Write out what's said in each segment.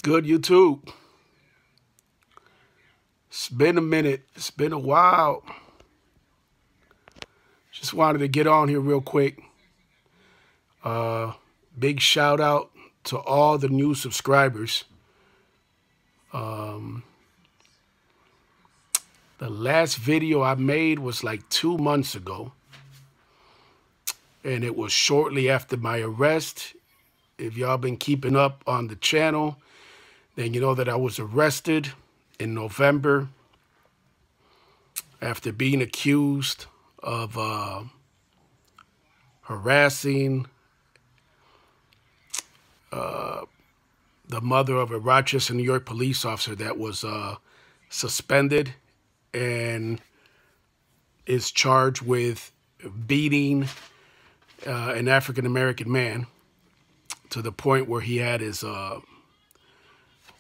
What's good, YouTube? It's been a minute. It's been a while. Just wanted to get on here real quick. Big shout out to all the new subscribers. The last video I made was like 2 months ago. And it was shortly after my arrest. If y'all been keeping up on the channel, then you know that I was arrested in November after being accused of harassing the mother of a Rochester, New York police officer that was suspended and is charged with beating an African-American man to the point where he had his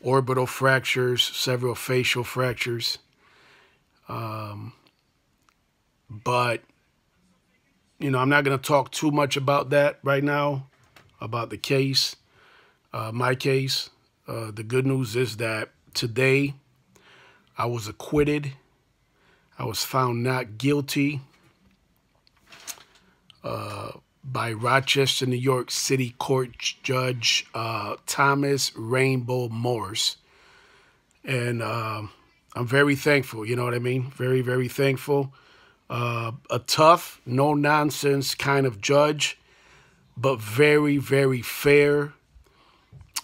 orbital fractures, several facial fractures. But, you know, I'm not going to talk too much about that right now, about the case, my case. The good news is that today I was acquitted. I was found not guilty by Rochester, New York City Court Judge Thomas Rainbow Morse. And I'm very thankful, you know what I mean? Very, very thankful. A tough, no-nonsense kind of judge, but very, very fair.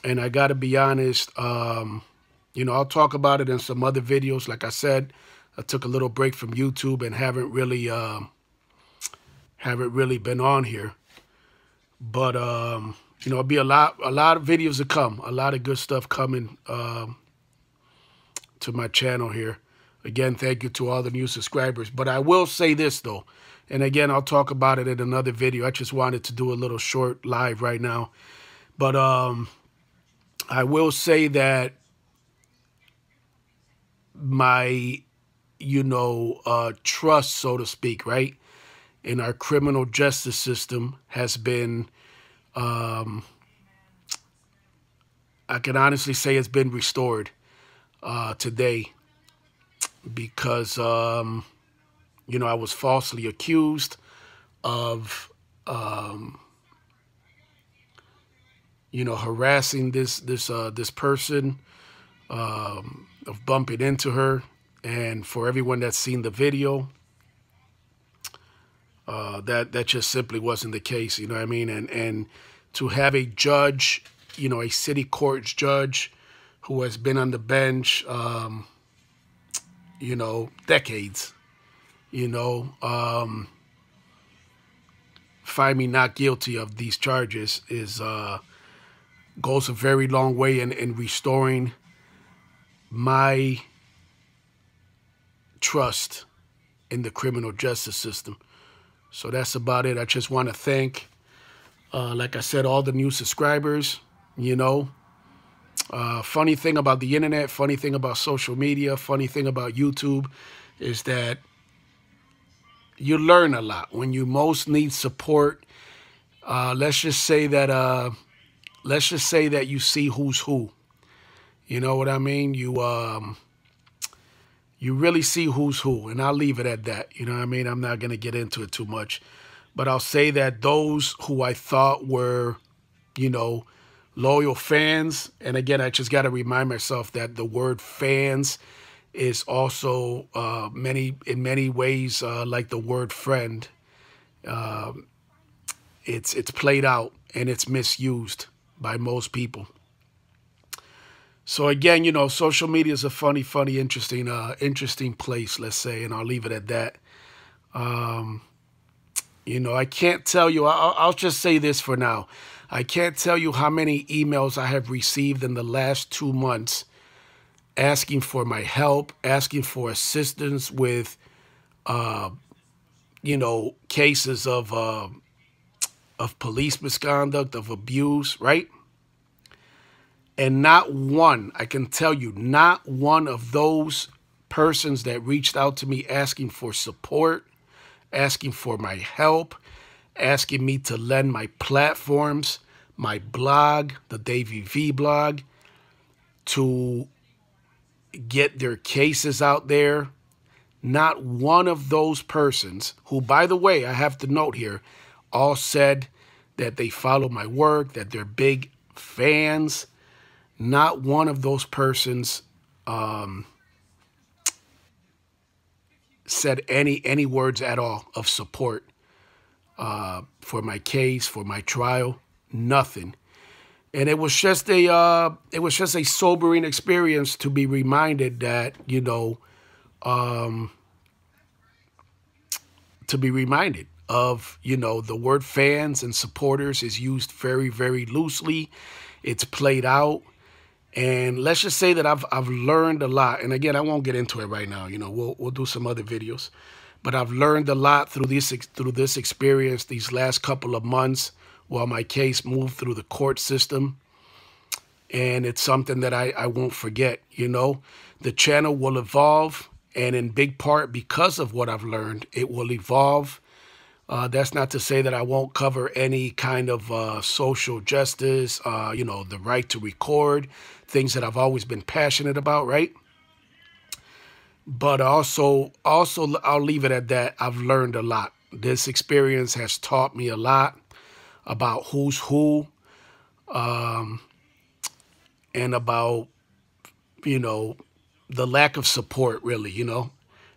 And I got to be honest, you know, I'll talk about it in some other videos. Like I said, I took a little break from YouTube and haven't really been on here. But, you know, it'll be a lot of videos to come, a lot of good stuff coming to my channel here. Again, thank you to all the new subscribers. But I will say this, though, and again, I'll talk about it in another video. I just wanted to do a little short live right now. But I will say that my, you know, trust, so to speak, right, in our criminal justice system has been, I can honestly say it's been restored today. Because, you know, I was falsely accused of, you know, harassing this person, of bumping into her. And for everyone that's seen the video, that just simply wasn't the case, you know what I mean? And to have a judge, you know, a city court judge who has been on the bench, you know, decades, you know, find me not guilty of these charges is goes a very long way in restoring my trust in the criminal justice system. So that's about it. I just want to thank, like I said, all the new subscribers, you know. Funny thing about the internet, funny thing about social media, funny thing about YouTube is that you learn a lot when you most need support. Let's just say that you see who's who. You know what I mean? You really see who's who, and I'll leave it at that. You know what I mean? I'm not going to get into it too much, but I'll say that those who I thought were, you know, loyal fans, and again, I just got to remind myself that the word fans is also in many ways like the word friend. It's played out and it's misused by most people. So again, you know, social media is a funny, interesting place, let's say, and I'll leave it at that. You know, I can't tell you, I'll just say this for now. I can't tell you how many emails I have received in the last 2 months asking for my help, asking for assistance with, you know, cases of police misconduct, of abuse, right? And not one, I can tell you, not one of those persons that reached out to me asking for support, asking for my help, asking me to lend my platforms, my blog, the Davy blog, to get their cases out there. Not one of those persons, who, by the way, I have to note here, all said that they follow my work, that they're big fans. Not one of those persons said any words at all of support for my case, for my trial. Nothing. And it was just a sobering experience to be reminded that, you know, to be reminded of, you know, the word fans and supporters is used very, very loosely. It's played out. And let's just say that I've learned a lot. And again, I won't get into it right now. You know, we'll do some other videos. But I've learned a lot through this experience these last couple of months while my case moved through the court system. And it's something that I won't forget, you know. The channel will evolve, and in big part because of what I've learned, it will evolve. That's not to say that I won't cover any kind of social justice, you know, the right to record, things that I've always been passionate about, right? But also I'll leave it at that. I've learned a lot. This experience has taught me a lot about who's who, and about, you know, the lack of support, really, you know.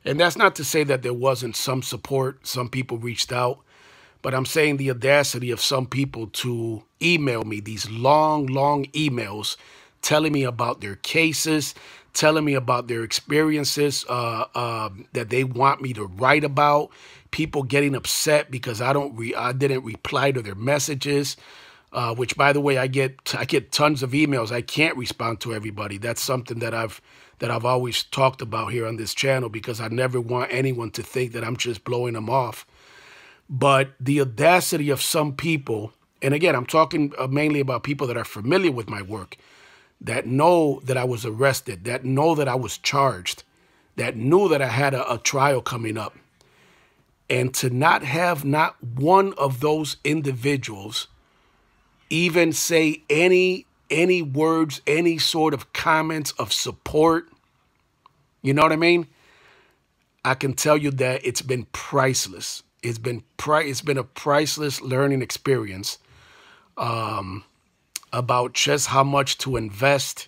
And that's not to say that there wasn't some support. Some people reached out. But I'm saying the audacity of some people to email me these long, long emails telling me about their cases, telling me about their experiences that they want me to write about, people getting upset because I didn't reply to their messages, which, by the way, I get tons of emails. I can't respond to everybody. That's something that I've always talked about here on this channel, because I never want anyone to think that I'm just blowing them off. But the audacity of some people, and again, I'm talking mainly about people that are familiar with my work, that know that I was arrested, that know that I was charged, that knew that I had a trial coming up. And to not have not one of those individuals even say any words, any sort of comments of support, you know what I mean? I can tell you that it's been priceless. It's been a priceless learning experience about just how much to invest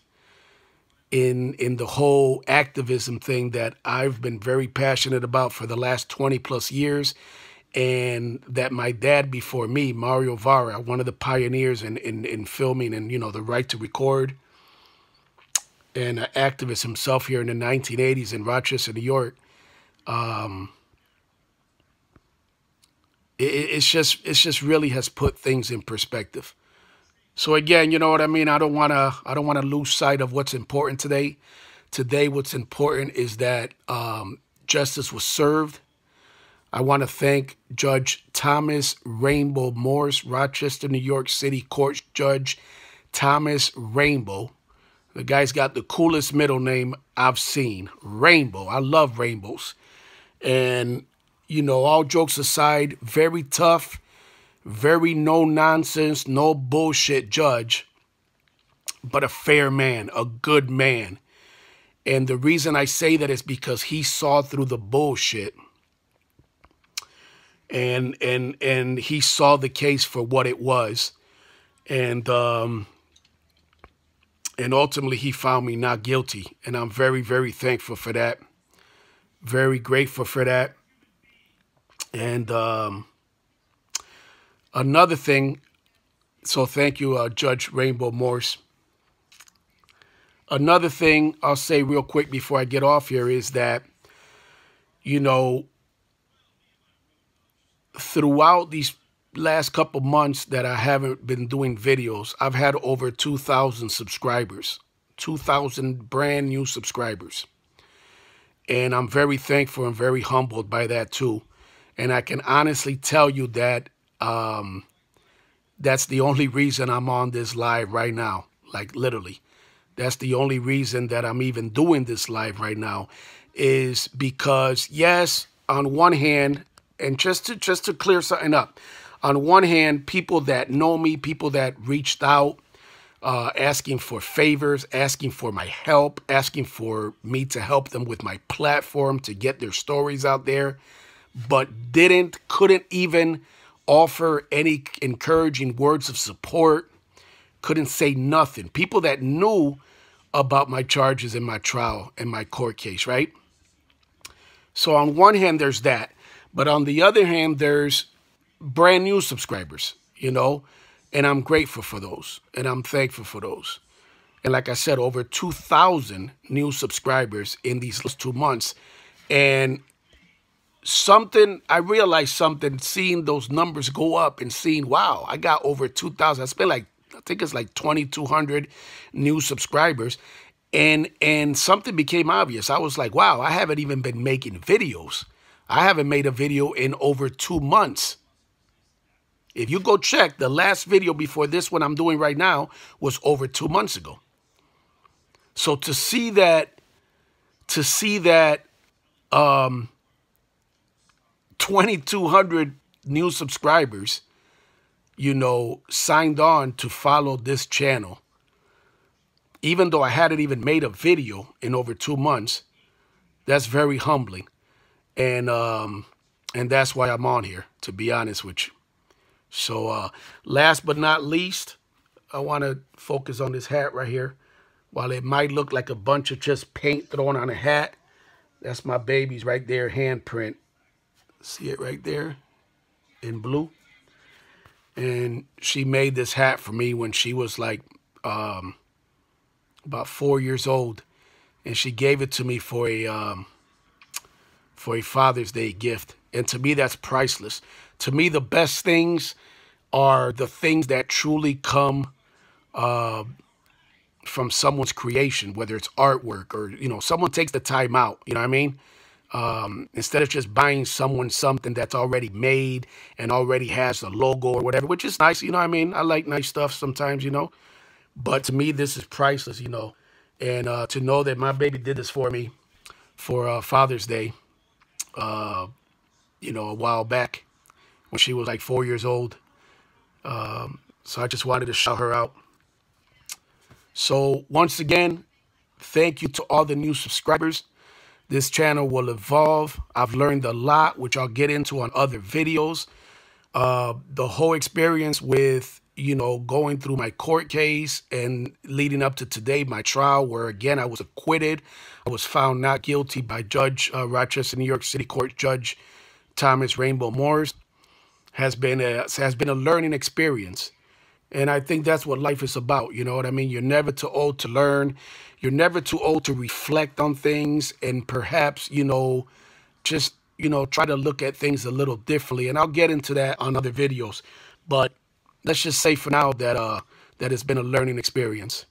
in the whole activism thing that I've been very passionate about for the last 20 plus years, and that my dad before me, Mario Vara, one of the pioneers in filming and, you know, the right to record, and an activist himself here in the 1980s in Rochester, New York. It's just really has put things in perspective. So again, you know what I mean? I don't want to lose sight of what's important today. Today, what's important is that justice was served. I want to thank Judge Thomas Rainbow Morse, Rochester, New York City Court Judge Thomas Rainbow. The guy's got the coolest middle name I've seen, Rainbow. I love rainbows. And, you know, all jokes aside, very tough, very no-nonsense, no bullshit judge, but a fair man, a good man. And the reason I say that is because he saw through the bullshit. And he saw the case for what it was. And ultimately he found me not guilty. And I'm very, very thankful for that. Very grateful for that. And another thing, so thank you, Judge Rainbow Morse. Another thing I'll say real quick before I get off here is that, you know, throughout these last couple months that I haven't been doing videos, I've had over 2,000 subscribers, 2,000 brand new subscribers. And I'm very thankful and very humbled by that too. And I can honestly tell you that that's the only reason I'm on this live right now. Like literally, that's the only reason that I'm even doing this live right now, is because, yes, on one hand, and just to clear something up, on one hand, people that know me, people that reached out, asking for favors, asking for my help, asking for me to help them with my platform to get their stories out there, but couldn't even offer any encouraging words of support, couldn't say nothing. People that knew about my charges in my trial and my court case, right? So on one hand, there's that. But on the other hand, there's brand new subscribers, and I'm grateful for those, and I'm thankful for those. And like I said, over 2,000 new subscribers in these last 2 months. And I realized something, seeing those numbers go up and seeing, wow, I got over 2,000. I think it's like 2,200 new subscribers. And something became obvious. I was like, wow, I haven't even been making videos. I haven't made a video in over 2 months. If you go check, the last video before this one I'm doing right now was over 2 months ago. So to see that 2,200 new subscribers, signed on to follow this channel, even though I hadn't even made a video in over 2 months, that's very humbling. And that's why I'm on here, to be honest with you. So last but not least, I want to focus on this hat right here. While it might look like a bunch of just paint thrown on a hat, that's my baby's right there, handprint. See it right there in blue? And she made this hat for me when she was like about 4 years old. And she gave it to me for a Father's Day gift. And to me, that's priceless. To me, the best things are the things that truly come from someone's creation, whether it's artwork or, someone takes the time out, you know what I mean? Instead of just buying someone something that's already made and already has a logo or whatever, which is nice, you know what I mean? I like nice stuff sometimes, But to me, this is priceless, And to know that my baby did this for me for Father's Day, a while back when she was like 4 years old. So I just wanted to shout her out. So once again, thank you to all the new subscribers. This channel will evolve. I've learned a lot, which I'll get into on other videos. The whole experience with, going through my court case and leading up to today, my trial, where again, I was acquitted. I was found not guilty by Judge Rochester, New York City Court Judge Thomas Rainbow Morris, has been a learning experience. And I think that's what life is about. You know what I mean? You're never too old to learn. You're never too old to reflect on things and perhaps, just, try to look at things a little differently. And I'll get into that on other videos. But let's just say for now that that it's been a learning experience.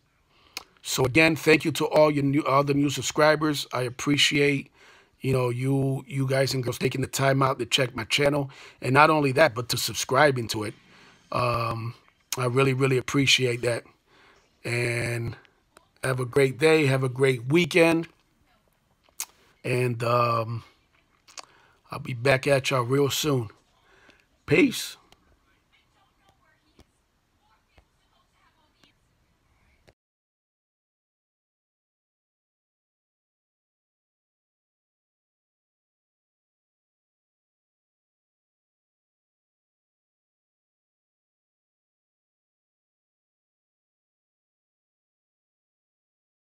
So again, thank you to all the new subscribers. I appreciate, you guys and girls taking the time out to check my channel. And not only that, but to subscribing to it. I really, really appreciate that. And have a great day. Have a great weekend. And I'll be back at y'all real soon. Peace.